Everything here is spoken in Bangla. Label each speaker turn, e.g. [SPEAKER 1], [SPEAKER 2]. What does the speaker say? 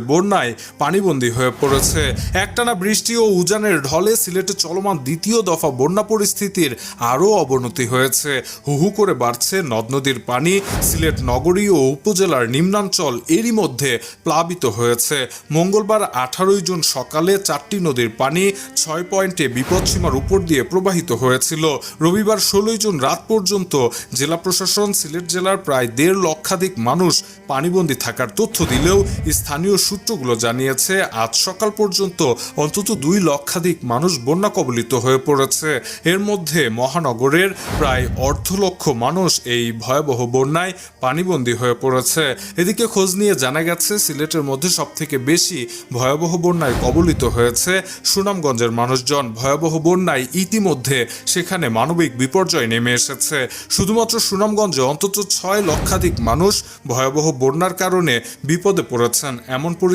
[SPEAKER 1] বন্যায় পানিবন্দী হয়ে পড়েছে। একটানা বৃষ্টি ও উজানের ঢলে সিলেটে চলমান দ্বিতীয় দফা বন্যা পরিস্থিতির আরও অবনতি হয়েছে। হুহু করে বাড়ছে নদ নদীর পানি। সিলেট নগরী ও উপজেলার নিম্নাঞ্চল এরই মধ্যে প্লাবিত হয়েছে। মঙ্গলবার 18 জুন সকালে 4টি নদীর পানি 6 পয়েন্টে বিপদসীমার উপর দিয়ে প্রবাহিত হয়েছিল। রবিবার 16 জুন রাত পর্যন্ত জেলা প্রশাসন সিলেট জেলার প্রায় 1.5 লক্ষাধিক মানুষ পানিবন্দী থাকার তথ্য দিলেও স্থানীয় সূত্রগুলো জানিয়েছে আজ সকাল পর্যন্ত অন্তত 2 লক্ষাধিক মানুষ বন্যা কবলিত হয়ে পড়েছে। এর মধ্যে মহানগরের প্রায় 1.5 লক্ষ মানুষ এই ভয়াবহ বন্যায় পানিবন্দী হয়ে পড়েছে। এদিকে খোঁজ নিয়ে জানা গেছে সিলেটের মধ্যে সবথেকে বেশি ভয়াবহ বন্যায় কবলিত হয়েছে সুনামগঞ্জের মানুষজন। ভয়াবহ বন্যায় ইতিমধ্যে সেখানে মানবিক বিপর্যয় নেমে এসেছে। শুধুমাত্র সুনামগঞ্জে অন্তত 6 লক্ষাধিক মানুষ ভয়াবহ বন্যার কারণে বিপদে পড়েছেন এমন